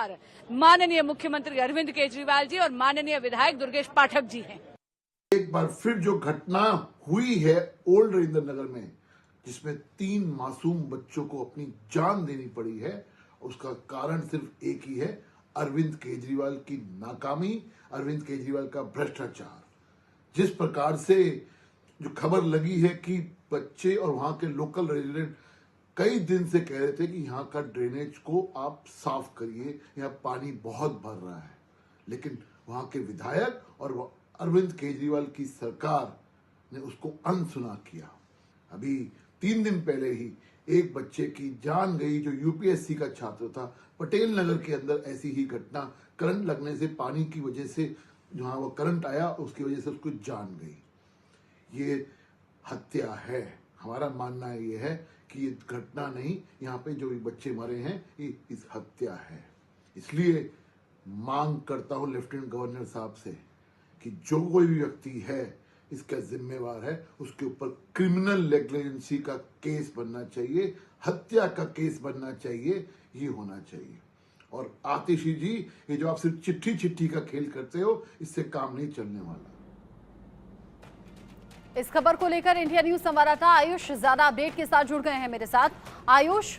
जिम्मेदार माननीय मुख्यमंत्री अरविंद केजरीवाल जी और माननीय विधायक दुर्गेश पाठक जी हैं। एक बार फिर जो घटना हुई है ओल्ड रविंद्र नगर में, जिसमें 3 मासूम बच्चों को अपनी जान देनी पड़ी है, उसका कारण सिर्फ एक ही है, अरविंद केजरीवाल की नाकामी, अरविंद केजरीवाल का भ्रष्टाचार। जिस प्रकार से जो खबर लगी है कि बच्चे और वहां के लोकल रेजिडेंट कई दिन से कह रहे थे कि यहाँ का ड्रेनेज को आप साफ करिए, यहाँ पानी बहुत भर रहा है, लेकिन वहां के विधायक और अरविंद केजरीवाल की सरकार ने उसको अनसुना किया। अभी 3 दिन पहले ही एक बच्चे की जान गई जो यूपीएससी का छात्र था। पटेल नगर के अंदर ऐसी ही घटना, करंट लगने से, पानी की वजह से, जहां वो करंट आया उसकी वजह से उसको जान गई। ये हत्या है। हमारा मानना ये है कि ये घटना नहीं, यहाँ पे जो भी बच्चे मरे हैं ये इस हत्या है। इसलिए मांग करता हूं लेफ्टिनेंट गवर्नर साहब से कि जो कोई भी व्यक्ति है इसका जिम्मेवार है, उसके ऊपर क्रिमिनल नेग्लिजेंसी का केस बनना चाहिए, हत्या का केस बनना चाहिए, ये होना चाहिए। और आतिशी जी, ये जो आप सिर्फ चिट्ठी का खेल करते हो, इससे काम नहीं चलने वाला। इस खबर को लेकर इंडिया न्यूज संवाददाता आयुष ज्यादा अपडेट के साथ जुड़ गए हैं मेरे साथ। आयुष,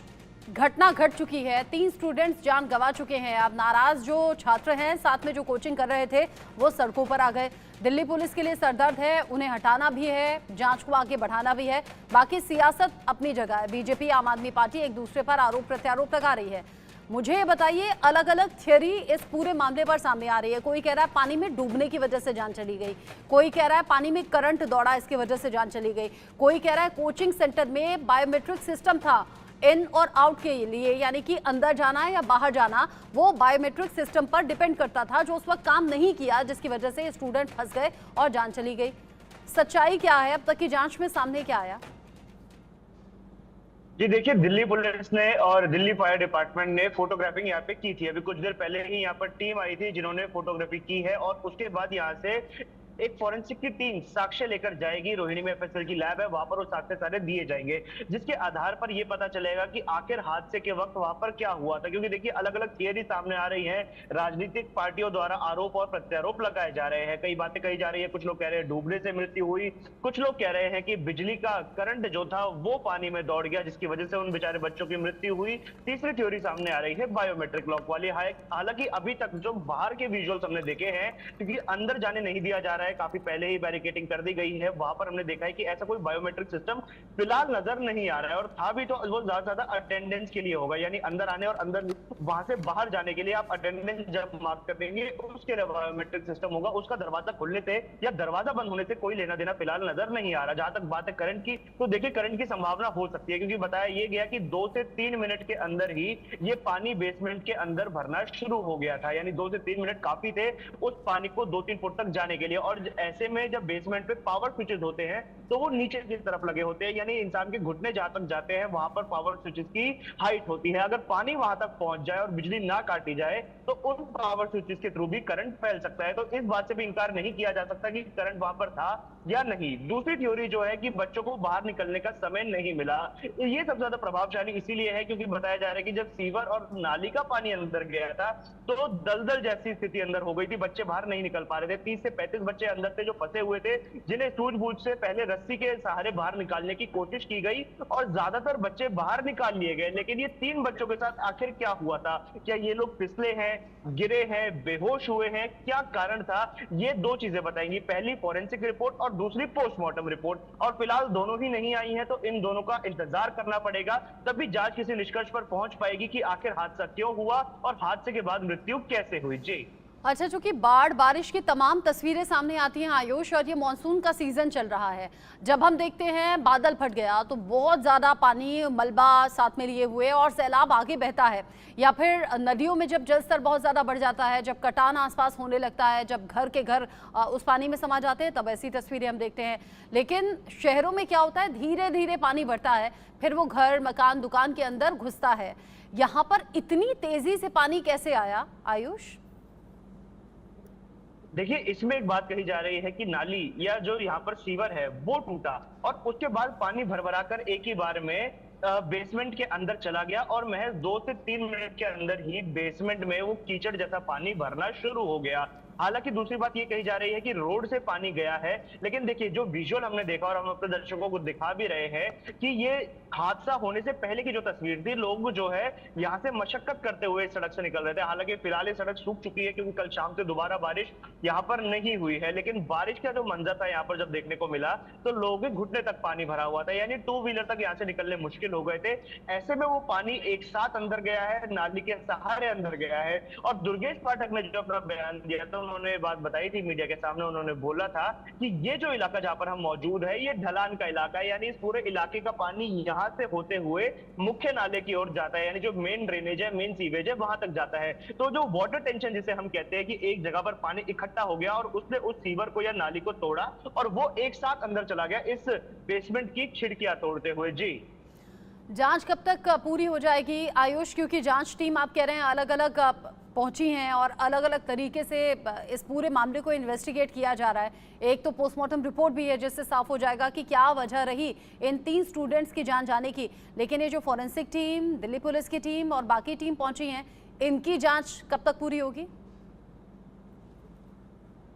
घटना घट चुकी है, 3 स्टूडेंट्स जान गंवा चुके हैं। अब नाराज जो छात्र हैं, साथ में जो कोचिंग कर रहे थे, वो सड़कों पर आ गए। दिल्ली पुलिस के लिए सरदर्द है, उन्हें हटाना भी है, जांच को आगे बढ़ाना भी है। बाकी सियासत अपनी जगह है। बीजेपी, आम आदमी पार्टी एक दूसरे पर आरोप प्रत्यारोप लगा रही है। मुझे ये बताइए, अलग अलग थियरी इस पूरे मामले पर सामने आ रही है। कोई कह रहा है पानी में डूबने की वजह से जान चली गई, कोई कह रहा है पानी में करंट दौड़ा इसकी वजह से जान चली गई, कोई कह रहा है कोचिंग सेंटर में बायोमेट्रिक सिस्टम था इन और आउट के लिए, यानी कि अंदर जाना या बाहर जाना वो बायोमेट्रिक सिस्टम पर डिपेंड करता था, जो उस वक्त काम नहीं किया, जिसकी वजह से स्टूडेंट फंस गए और जान चली गई। सच्चाई क्या है? अब तक की जांच में सामने क्या आया? जी देखिए, दिल्ली पुलिस ने और दिल्ली फायर डिपार्टमेंट ने फोटोग्राफिंग यहाँ पे की थी। अभी कुछ देर पहले ही यहाँ पर टीम आई थी जिन्होंने फोटोग्राफी की है, और उसके बाद यहाँ से एक फॉरेंसिक की टीम साक्ष्य लेकर जाएगी। रोहिणी में एफएसएल की लैब है, वहां पर वो साक्ष्य सारे दिए जाएंगे, जिसके आधार पर ये पता चलेगा कि आखिर हादसे के वक्त वहां पर क्या हुआ था। क्योंकि देखिए, अलग अलग थियरी सामने आ रही है, राजनीतिक पार्टियों द्वारा आरोप और प्रत्यारोप लगाए जा रहे हैं, कई बातें कही जा रही है। कुछ लोग कह रहे हैं डूबने से मृत्यु हुई, कुछ लोग कह रहे हैं कि बिजली का करंट जो था वो पानी में दौड़ गया, जिसकी वजह से उन बेचारे बच्चों की मृत्यु हुई। तीसरी थ्योरी सामने आ रही है बायोमेट्रिक लॉक वाली। हालांकि अभी तक जो बाहर के विजुअल्स हमने देखे हैं, क्योंकि अंदर जाने नहीं दिया जा रहा है, काफी पहले ही बैरिकेडिंग कर दी गई है, वहां पर हमने देखा है कि ऐसा कोई बायोमेट्रिक सिस्टम फिलहाल नजर नहीं आ रहा है। और था भी तो वो ज्यादा अटेंडेंस के लिए होगा, यानी अंदर आने और अंदर वहां से बाहर जाने के लिए आप अटेंडेंस जब मार्क कर देंगे, उसके लिए बायोमेट्रिक सिस्टम होगा। उसका दरवाजा खुलने से या दरवाजा बंद होने से कोई लेना देना फिलहाल नजर नहीं आ रहा। जहां तक बात है करंट की, तो देखिए करंट की संभावना हो सकती है, क्योंकि बताया ये गया कि 2 से 3 मिनट के अंदर ही ये पानी बेसमेंट के अंदर भरना शुरू हो गया था। यानी 2 से 3 मिनट काफी थे उस पानी को 2-3 फुट तक जाने के लिए। और ऐसे में जब बेसमेंट पे पावर स्विचेस होते हैं तो वो नीचे की तरफ लगे होते हैं, यानी इंसान के घुटने जहां तक जाते हैं वहां पर पावर स्विचेस की हाइट होती है। अगर पानी वहां तक पहुंच जाए और बिजली ना काटी जाए तो उन पावर स्विचेस के थ्रू भी करंट फैल सकता है। तो इस बात से भी इंकार नहीं किया जा सकता कि करंट वहां पर था या नहीं। दूसरी थ्योरी जो है कि बच्चों को बाहर निकलने का समय नहीं मिला, ये सबसे ज्यादा प्रभावशाली इसीलिए है क्योंकि बताया जा रहा है कि जब सीवर और नाली का पानी अंदर गया था तो दलदल जैसी स्थिति अंदर हो गई थी, बच्चे बाहर नहीं निकल पा रहे थे। 30 से 35 बच्चे अंदर थे जो फंसे हुए थे, जिन्हें सूझबूझ से पहले रस्सी के सहारे बाहर निकालने की कोशिश की गई और ज्यादातर बच्चे बाहर निकाल लिए गए। लेकिन ये 3 बच्चों के साथ आखिर क्या हुआ था? क्या ये लोग फिसले हैं, गिरे हैं, बेहोश हुए हैं? क्या कारण था? ये 2 चीजें बताएंगी, पहली फॉरेंसिक रिपोर्ट और दूसरी पोस्टमार्टम रिपोर्ट। और फिलहाल दोनों ही नहीं आई है, तो इन दोनों का इंतजार करना पड़ेगा, तभी जांच किसी निष्कर्ष पर पहुंच पाएगी कि आखिर हादसा क्यों हुआ और हादसे के बाद मृत्यु कैसे हुई। जी अच्छा, चूंकि बाढ़ बारिश की तमाम तस्वीरें सामने आती हैं आयुष, और ये मानसून का सीजन चल रहा है, जब हम देखते हैं बादल फट गया तो बहुत ज़्यादा पानी मलबा साथ में लिए हुए और सैलाब आगे बहता है, या फिर नदियों में जब जलस्तर बहुत ज़्यादा बढ़ जाता है, जब कटान आसपास होने लगता है, जब घर के घर उस पानी में समा जाते हैं, तब ऐसी तस्वीरें हम देखते हैं। लेकिन शहरों में क्या होता है, धीरे धीरे पानी बढ़ता है, फिर वो घर, मकान, दुकान के अंदर घुसता है। यहाँ पर इतनी तेज़ी से पानी कैसे आया आयुष? देखिए, इसमें एक बात कही जा रही है कि नाली या जो यहाँ पर सीवर है वो टूटा और उसके बाद पानी भरभराकर एक ही बार में बेसमेंट के अंदर चला गया और महज 2 से 3 मिनट के अंदर ही बेसमेंट में वो कीचड़ जैसा पानी भरना शुरू हो गया। हालांकि दूसरी बात ये कही जा रही है कि रोड से पानी गया है, लेकिन देखिए जो विजुअल हमने देखा और हम अपने दर्शकों को दिखा भी रहे हैं कि ये हादसा होने से पहले की जो तस्वीर थी, लोग जो है यहाँ से मशक्कत करते हुए इस सड़क से निकल रहे थे। हालांकि फिलहाल ये सड़क सूख चुकी है क्योंकि कल शाम से दोबारा बारिश यहाँ पर नहीं हुई है, लेकिन बारिश का जो मंजर था यहाँ पर जब देखने को मिला तो लोगों के घुटने तक पानी भरा हुआ था, यानी 2 व्हीलर तक यहाँ से निकलने मुश्किल हो गए थे। ऐसे में वो पानी एक साथ अंदर गया है, नाली के सहारे अंदर गया है। और दुर्गेश पाठक ने जो अपना बयान दिया था, उन्होंने बात बताई थी मीडिया के सामने। उन्होंने बोला था कि ये जो इलाका जहां पर हम मौजूद है ये ढलान का इलाका है, यानी इस पूरे इलाके का पानी यहाँ से होते हुए मुख्य नाले की ओर जाता है, यानी जो मेन ड्रेनेज है, मेन सीवेज है, वहां तक जाता है। तो जो वाटर टेंशन जिसे हम कहते हैं कि एक जगह पर पानी इकट्ठा हो गया और उसने उस सीवर को या नाली को तोड़ा और वो एक साथ अंदर चला गया इस बेसमेंट की खिड़कियां तोड़ते हुए। जी, जांच कब तक पूरी हो जाएगी आयुष, क्योंकि जांच टीम आप कह रहे हैं अलग अलग पहुंची हैं और अलग अलग तरीके से इस पूरे मामले को इन्वेस्टिगेट किया जा रहा है। एक तो पोस्टमार्टम रिपोर्ट भी है जिससे साफ हो जाएगा कि क्या वजह रही इन 3 स्टूडेंट्स की जान जाने की, लेकिन ये जो फॉरेंसिक टीम, दिल्ली पुलिस की टीम और बाकी टीम पहुंची हैं, इनकी जांच कब तक पूरी होगी?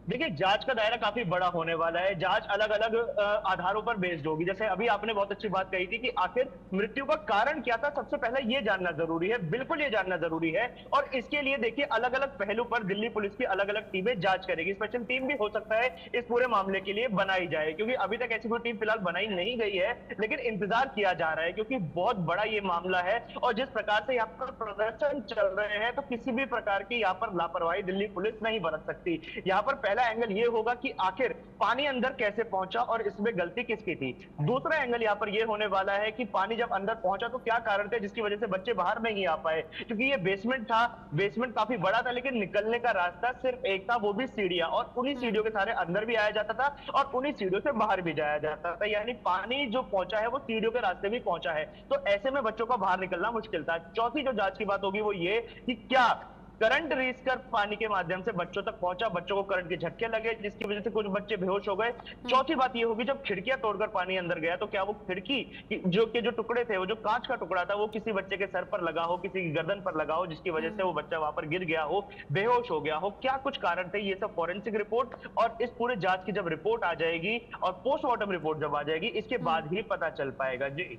देखिए जांच का दायरा काफी बड़ा होने वाला है। जांच अलग अलग आधारों पर बेस्ड होगी। जैसे अभी आपने बहुत अच्छी बात कही थी कि आखिर मृत्यु का कारण क्या था, सबसे पहले ये जानना जरूरी है, बिल्कुल ये जानना जरूरी है। और इसके लिए देखिए अलग अलग पहलू पर दिल्ली पुलिस की अलग अलग टीमें जांच करेगी। स्पेशल टीम भी हो सकता है इस पूरे मामले के लिए बनाई जाए, क्योंकि अभी तक ऐसी कोई टीम फिलहाल बनाई नहीं गई है, लेकिन इंतजार किया जा रहा है क्योंकि बहुत बड़ा ये मामला है। और जिस प्रकार से यहाँ पर प्रदर्शन चल रहे हैं तो किसी भी प्रकार की यहाँ पर लापरवाही दिल्ली पुलिस नहीं बरत सकती। यहाँ पर पहला एंगल ये होगा कि आखिर पानी अंदर कैसे पहुंचा और इसमें गलती किसकी थी। दूसरा एंगल यहाँ पर ये होने वाला है कि पानी जब अंदर पहुंचा तो क्या कारण थे जिसकी वजह से बच्चे बाहर नहीं आ पाए, क्योंकि ये बेसमेंट था, बेसमेंट काफी बड़ा था, लेकिन निकलने का रास्ता सिर्फ एक था, वो भी सीढ़ियां, और उन्हीं सीढ़ियों के सहारे अंदर भी आया जाता था और उन्हीं सीढ़ियों से बाहर भी जाया जाता था। यानी पानी जो पहुंचा है वो सीढ़ियों के रास्ते भी पहुंचा है, तो ऐसे में बच्चों का बाहर निकलना मुश्किल था। चौथी जो जांच की बात होगी वो ये कि क्या करंट रीच कर पानी के माध्यम से बच्चों तक पहुंचा, बच्चों को करंट के झटके लगे जिसकी वजह से कुछ बच्चे बेहोश हो गए। चौथी बात ये होगी जब खिड़कियां तोड़कर पानी अंदर गया तो क्या वो खिड़की जो टुकड़े थे, वो जो कांच का टुकड़ा था, वो किसी बच्चे के सर पर लगा हो, किसी की गर्दन पर लगा हो, जिसकी वजह से वो बच्चा वहां पर गिर गया हो, बेहोश हो गया हो, क्या कुछ कारण थे, ये सब फॉरेंसिक रिपोर्ट और इस पूरे जांच की जब रिपोर्ट आ जाएगी और पोस्टमार्टम रिपोर्ट जब आ जाएगी इसके बाद ही पता चल पाएगा। जी,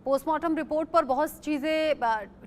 पोस्टमार्टम रिपोर्ट पर बहुत चीज़ें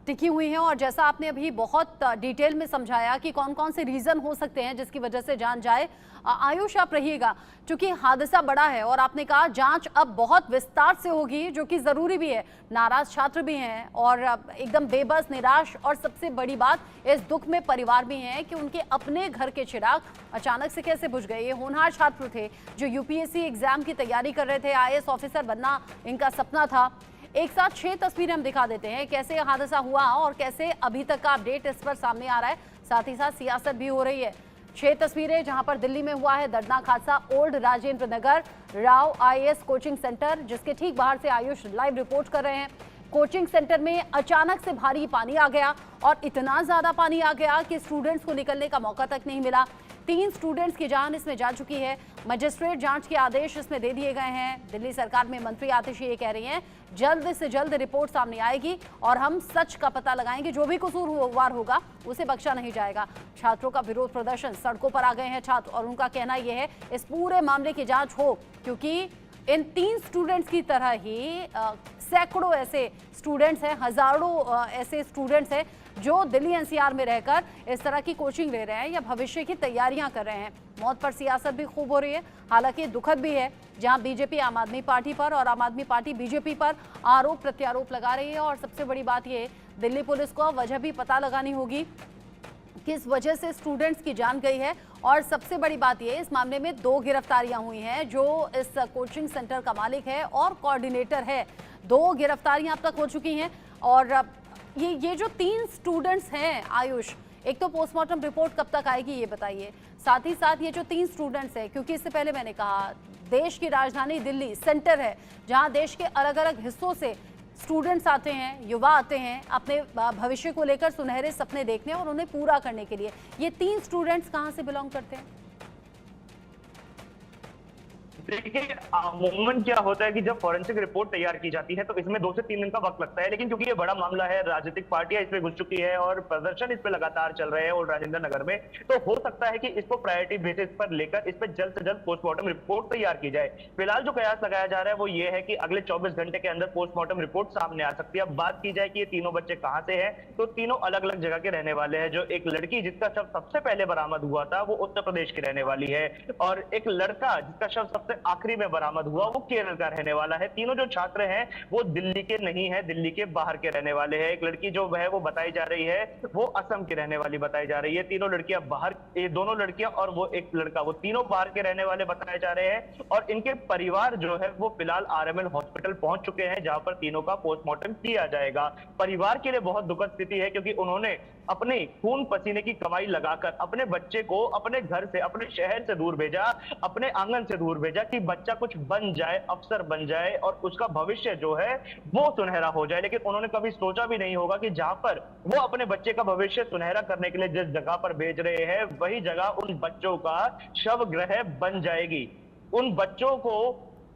टिकी हुई हैं और जैसा आपने अभी बहुत डिटेल में समझाया कि कौन कौन से रीज़न हो सकते हैं जिसकी वजह से जान जाए। आयुष आप रहिएगा, क्योंकि हादसा बड़ा है और आपने कहा जांच अब बहुत विस्तार से होगी, जो कि ज़रूरी भी है। नाराज छात्र भी हैं और एकदम बेबस, निराश, और सबसे बड़ी बात इस दुख में परिवार भी हैं कि उनके अपने घर के चिराग अचानक से कैसे बुझ गए। ये होनहार छात्र थे जो यूपीएससी एग्जाम की तैयारी कर रहे थे, आईएएस ऑफिसर बनना इनका सपना था। एक साथ 6 तस्वीरें हम दिखा देते हैं कैसे हादसा हुआ और कैसे अभी तक का अपडेट इस पर सामने आ रहा है, साथ ही साथ सियासत भी हो रही है। 6 तस्वीरें जहां पर दिल्ली में हुआ है दर्दनाक हादसा, old Rajendra Nagar Rao IAS coaching centre, जिसके ठीक बाहर से आयुष लाइव रिपोर्ट कर रहे हैं। कोचिंग सेंटर में अचानक से भारी पानी आ गया और इतना ज्यादा पानी आ गया कि स्टूडेंट्स को निकलने का मौका तक नहीं मिला। 3 स्टूडेंट्स की जान इसमें जा चुकी है। मजिस्ट्रेट जांच के आदेश इसमें दे दिए गए हैं। दिल्ली सरकार में मंत्री आतिशी ये कह रही हैं जल्द से जल्द रिपोर्ट सामने आएगी और हम सच का पता लगाएंगे, जो भी कसूरवार होगा उसे बख्शा नहीं जाएगा। छात्रों का विरोध प्रदर्शन, सड़कों पर आ गए हैं छात्र और उनका कहना यह है इस पूरे मामले की जांच हो, क्योंकि इन 3 स्टूडेंट्स की तरह ही सैकड़ों ऐसे स्टूडेंट्स हैं, हजारों ऐसे स्टूडेंट्स हैं जो दिल्ली एनसीआर में रहकर इस तरह की कोचिंग ले रहे हैं या भविष्य की तैयारियां कर रहे हैं। मौत पर सियासत भी खूब हो रही है, हालांकि दुखद भी है, जहां बीजेपी आम आदमी पार्टी पर और आम आदमी पार्टी बीजेपी पर आरोप प्रत्यारोप लगा रही है। और सबसे बड़ी बात यह, दिल्ली पुलिस को वजह भी पता लगानी होगी किस वजह से स्टूडेंट्स की जान गई है। और सबसे बड़ी बात यह, इस मामले में 2 गिरफ्तारियां हुई हैं, जो इस कोचिंग सेंटर का मालिक है और कोऑर्डिनेटर है। 2 गिरफ्तारियां अब तक हो चुकी हैं। और ये जो 3 स्टूडेंट्स हैं आयुष, एक तो पोस्टमार्टम रिपोर्ट कब तक आएगी ये बताइए, साथ ही साथ ये जो 3 स्टूडेंट्स हैं, क्योंकि इससे पहले मैंने कहा देश की राजधानी दिल्ली सेंटर है जहां देश के अलग अलग हिस्सों से स्टूडेंट्स आते हैं, युवा आते हैं अपने भविष्य को लेकर सुनहरे सपने देखने और उन्हें पूरा करने के लिए। ये 3 स्टूडेंट्स कहां से बिलोंग करते हैं? देखिए अमूमन क्या होता है कि जब फॉरेंसिक रिपोर्ट तैयार की जाती है तो इसमें 2 से 3 दिन का वक्त लगता है, लेकिन क्योंकि ये बड़ा मामला है, राजनीतिक पार्टियां इसमें घुस चुकी है और प्रदर्शन इस पे लगातार चल रहे हैं और राजेंद्र नगर में, तो हो सकता है कि इसको प्रायोरिटी बेसिस पर लेकर इस पे जल्द से जल्द पोस्टमार्टम रिपोर्ट तैयार की जाए। फिलहाल जो कयास लगाया जा रहा है वो ये है कि अगले 24 घंटे के अंदर पोस्टमार्टम रिपोर्ट सामने आ सकती है। अब बात की जाए कि ये तीनों बच्चे कहां से हैं, तो तीनों अलग अलग जगह के रहने वाले हैं। जो एक लड़की जिसका शव सबसे पहले बरामद हुआ था वो उत्तर प्रदेश की रहने वाली है, और एक लड़का जिसका शव सबसे आखिरी में बरामद हुआ वो केरल का रहने वाला है। तीनों जो छात्र हैं वो दिल्ली के नहीं है, दिल्ली के बाहर के रहने वाले हैं। एक लड़की जो है वो बताई जा रही है वो असम की रहने वाली बताई जा रही है। तीनों लड़कियां बाहर, ये दोनों लड़कियां और वो एक लड़का, वो तीनों बाहर के रहने वाले बताए जा रहे हैं। और इनके परिवार जो है वो फिलहाल आरएमएल हॉस्पिटल पहुंच चुके हैं, जहां पर तीनों का पोस्टमार्टम किया जाएगा। परिवार के लिए बहुत दुखद स्थिति है, क्योंकि उन्होंने अपने खून पसीने की कमाई लगाकर अपने बच्चे को अपने घर से, अपने शहर से दूर भेजा, अपने आंगन से दूर भेजा कि बच्चा कुछ बन जाए, अफसर बन जाए और उसका भविष्य जो है वो सुनहरा हो जाए। लेकिन उन्होंने कभी सोचा भी नहीं होगा कि जहां पर वो अपने बच्चे का भविष्य सुनहरा करने के लिए जिस जगह पर भेज रहे हैं वही जगह उन बच्चों का शव गृह बन जाएगी। उन बच्चों को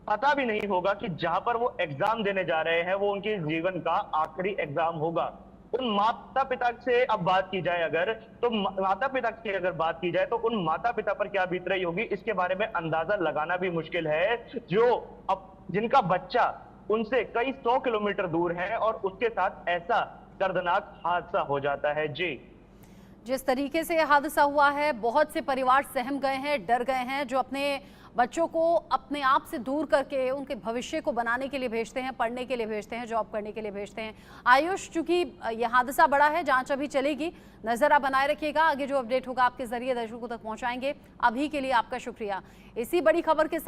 पता भी नहीं होगा कि जहां पर वो एग्जाम देने जा रहे हैं वो उनके जीवन का आखिरी एग्जाम होगा। उन माता पिता से अब बात की जाए अगर, तो माता पिता की अगर बात की जाए तो उन माता पिता पर क्या बीत रही होगी इसके बारे में अंदाजा लगाना भी मुश्किल है, जो अब जिनका बच्चा उनसे कई 100 किलोमीटर दूर है और उसके साथ ऐसा दर्दनाक हादसा हो जाता है। जी, जिस तरीके से हादसा हुआ है, बहुत से परिवार सहम गए हैं, डर गए हैं, जो अपने बच्चों को अपने आप से दूर करके उनके भविष्य को बनाने के लिए भेजते हैं, पढ़ने के लिए भेजते हैं, जॉब करने के लिए भेजते हैं। आयुष, चूंकि यह हादसा बड़ा है, जांच अभी चलेगी, नजर आप बनाए रखिएगा, आगे जो अपडेट होगा आपके जरिए दर्शकों तक पहुंचाएंगे। अभी के लिए आपका शुक्रिया। इसी बड़ी खबर के साथ